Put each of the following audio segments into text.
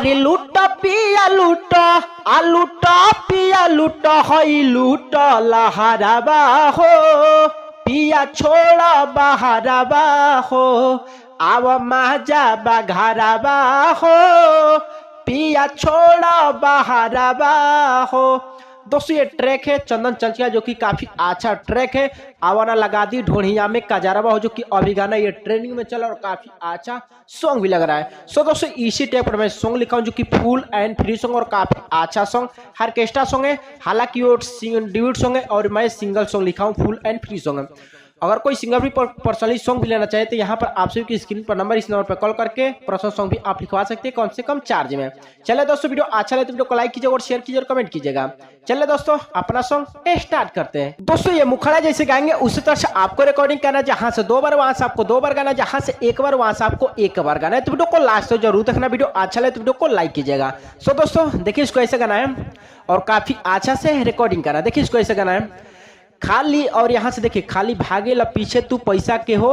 अरे लूटा पिया लूटा आ लूटा पिया लूटा हई लूटा लहराबा हो पिया छोड़ा बहराबा हो आव माजा बघाराबा हो पिया छोड़ा बहराबा हो। दोस्तों ये ट्रैक है चंदन चंचला जो कि काफी अच्छा ट्रैक है। आवाना लगा दी ढोढ़िया में कजाराबा हो जो कि अभी गाना ये ट्रेनिंग में चला और काफी अच्छा सॉन्ग भी लग रहा है। सो दोस्तों इसी टाइप पर मैं सॉन्ग लिखा हूँ जो कि फुल एंड फ्री सॉन्ग और काफी अच्छा सॉन्ग ऑर्केस्ट्रा सॉन्ग है। हालांकि वो ड्यूट सॉन्ग है और मैं सिंगल सॉन्ग लिखा हूँ फुल एंड फ्री सॉन्ग है। अगर कोई सिंगर भी पर्सनली सॉन्ग भी लेना चाहे तो यहाँ पर आप सभी की स्क्रीन पर नंबर इस नंबर पर कॉल करके पर्सनल सॉन्ग भी आप लिखवा सकते हैं कम से कम चार्ज में। चलिए दोस्तों वीडियो अच्छा लगे तो वीडियो को लाइक कीजिएगा और शेयर कीजिए और कमेंट कीजिएगा। चलिए दोस्तों अपना सॉन्ग स्टार्ट करते हैं। दोस्तों ये मुखड़ा जैसे गाएंगे उसी तरह से आपको रिकॉर्डिंग करना, जहां से 2 बार वहां से आपको 2 बार गाना, जहां से 1 बार वहां से आपको 1 बार गाना है। तो वीडियो को लास्ट तक जरूर देखना। वीडियो अच्छा लगे तो वीडियो को लाइक कीजिएगा। सो दोस्तों देखिए इसको ऐसे गाना है और काफी अच्छा से रिकॉर्डिंग करना। देखिए इसको ऐसे गाना है खाली और यहाँ से देखिए खाली भागे ला पीछे तू पैसा के हो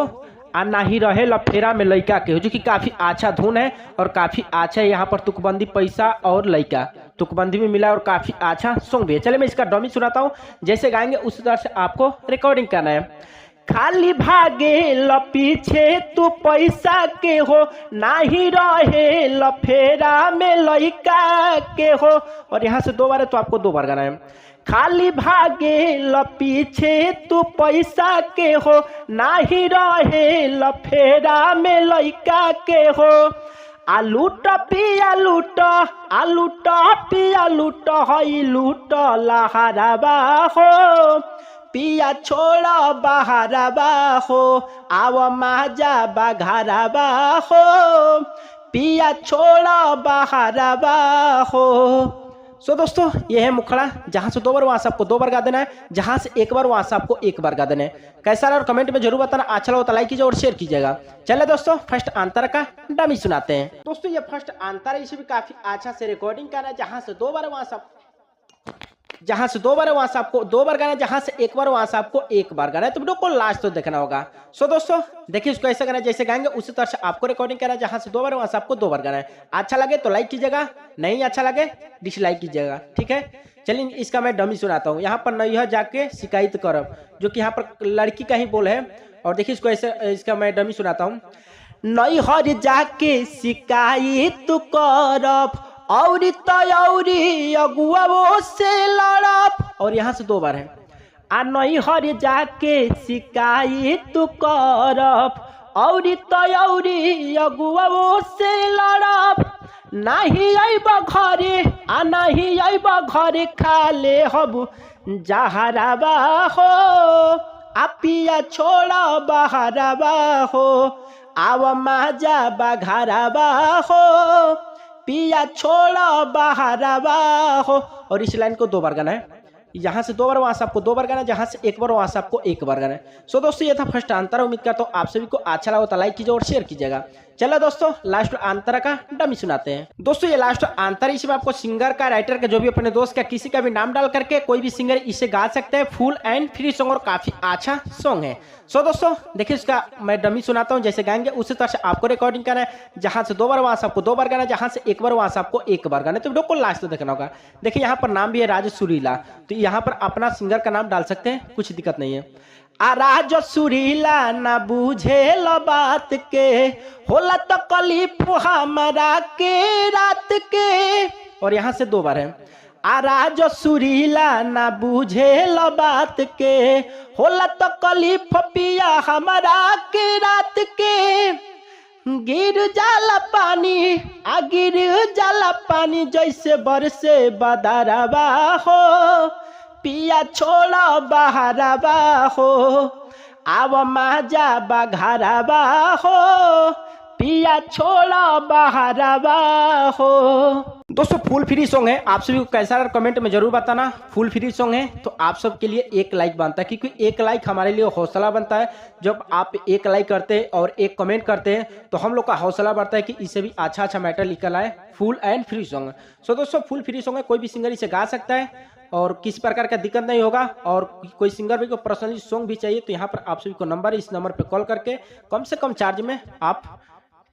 आ नाही रहे ला फेरा में लइका के हो, जो कि काफी अच्छा धुन है और काफी अच्छा है। यहाँ पर तुकबंदी पैसा और लइका तुकबंदी में मिला और काफी अच्छा सॉन्ग भी है। चलिए मैं इसका डमी सुनाता हूँ, जैसे गाएंगे उसी तरह से आपको रिकॉर्डिंग करना है। खाली भागे ल पीछे तू पैसा के हो नाही रहे ल फेरा में लइका के हो, और यहाँ से 2 बार है तो आपको 2 बार गाना है। खाली भागे ल पीछे तू पैसा के हो नाही रहे ल फेरा में लइका के हो आलूट पिया लूट आलूट पिया लूट हई लूट लहराबा हो पिया छोड़ा बहराबा हो आव माजा बघाराबा हो पिया छोड़ा बहराबा हो। सो दोस्तों ये है मुखड़ा, जहां से 2 बार वहां से आपको 2 बार गा देना है, जहां से 1 बार वहां से आपको 1 बार गा देना है। कैसा रहा और कमेंट में जरूर बताना। अच्छा लगा तो लाइक कीजिए और शेयर कीजिएगा। चलिए दोस्तों फर्स्ट अंतर का डमी सुनाते हैं। दोस्तों ये फर्स्ट अंतर है, इसे भी काफी अच्छा से रिकॉर्डिंग करना है, जहां से 2 बार वहां से वहां से आपको 2 बार गाना, जहां से 1 बार वहां से आपको 1 बार गाना है। तो वीडियो को लास्ट तो देखना होगा। सो दोस्तों देखिए इसको ऐसे गाना, जैसे गाएंगे उसी तरह से आपको रिकॉर्डिंग करना है, जहां से 2 बार वहां से आपको 2 बार गाना है। अच्छा लगे तो लाइक कीजिएगा, नहीं अच्छा लगे डिसलाइक कीजिएगा, ठीक है। चलिए इसका मैं डमी सुनाता हूँ। यहाँ पर नैहर जाके शिकायत करब, जो कि यहाँ पर लड़की का ही बोल है। और देखिए इसको ऐसे इसका मैं डमी सुनाता हूँ। नैहर जाके शिकायत करब औरी तौरी अगुआ से लड़ब, और यहाँ से 2 बार है। आ नैहर जाके शिकायत करब औरी तौरी अगुआ से लड़ब नहीं आइब घरे आ नहीं आइब घरे खाले हब जहराबा हो आ पिया छोड़ा बहराबा हो आव माजा बघाराबा हो पिया छोड़ा बहराबा हो। और इस लाइन को 2 बार गाना है, यहाँ से 2 बार वहां से आपको 2 बार गाना, जहां से 1 बार वहां से आपको 1 बार गाना है। सो दोस्तों ये था फर्स्ट अंतर। उम्मीद करता हूँ आप सभी को अच्छा लगा तो लाइक कीजिए और शेयर कीजिएगा। चलो दोस्तों लास्ट अंतर का डमी सुनाते हैं। दोस्तों ये लास्ट अंतर, इसमें आपको सिंगर का, राइटर का, जो भी अपने दोस्त का, किसी का भी नाम डाल करके कोई भी सिंगर इसे गा सकते हैं। फुल एंड फ्री सॉन्ग और काफी अच्छा सॉन्ग है। सो दोस्तों देखिए इसका मैं डमी सुनाता हूँ, जैसे गाएंगे उसी तरह से आपको रिकॉर्डिंग करना है, जहां से 2 बार वहां से आपको 2 बार गाना, जहां से 1 बार वहां से आपको 1 बार गाना। तो वीडियो को लास्ट तो देखना होगा। देखिए यहाँ पर नाम भी है राज सुरीला, तो यहाँ पर अपना सिंगर का नाम डाल सकते हैं, कुछ दिक्कत नहीं है। आ राज सुरीला ना बुझे बात के होला तो कलीफ हमारा के रात के, और यहाँ से 2 बार है। आ राज सुरीला ना बुझे बात के होला तो कलीफ पिया हमारा के रात के गिर जाला पानी आ गिर जाला पानी जैसे बरसे बदरवा हो पिया छोड़ा बहराबा हो आव माजा बघाराबा हो पिया छोड़ा बहराबा हो। दोस्तों फुल फ्री सॉन्ग है, आप सभी को कैसा लगा कमेंट में जरूर बताना। फुल फ्री सॉन्ग है तो आप सब के लिए 1 लाइक बनता है, क्योंकि 1 लाइक हमारे लिए हौसला बनता है। जब आप 1 लाइक करते हैं और 1 कमेंट करते हैं तो हम लोग का हौसला बढ़ता है कि इसे भी अच्छा अच्छा मैटर निकल आए। Full and free song. So दोस्तों फुल फ्री सॉन्ग है, कोई भी सिंगर इसे गा सकता है और किसी प्रकार का दिक्कत नहीं होगा। और कोई सिंगर भी को पर्सनली सॉन्ग भी चाहिए तो यहाँ पर आप सभी को नंबर, इस नंबर पर कॉल करके कम से कम चार्ज में आप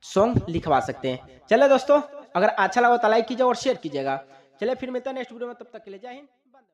सॉन्ग लिखवा सकते हैं। चलिए दोस्तों अगर अच्छा लगा तो लाइक कीजिए और शेयर कीजिएगा। चलिए फिर मिलते हैं नेक्स्ट वीडियो में, तब तक के लिए जय हिंद।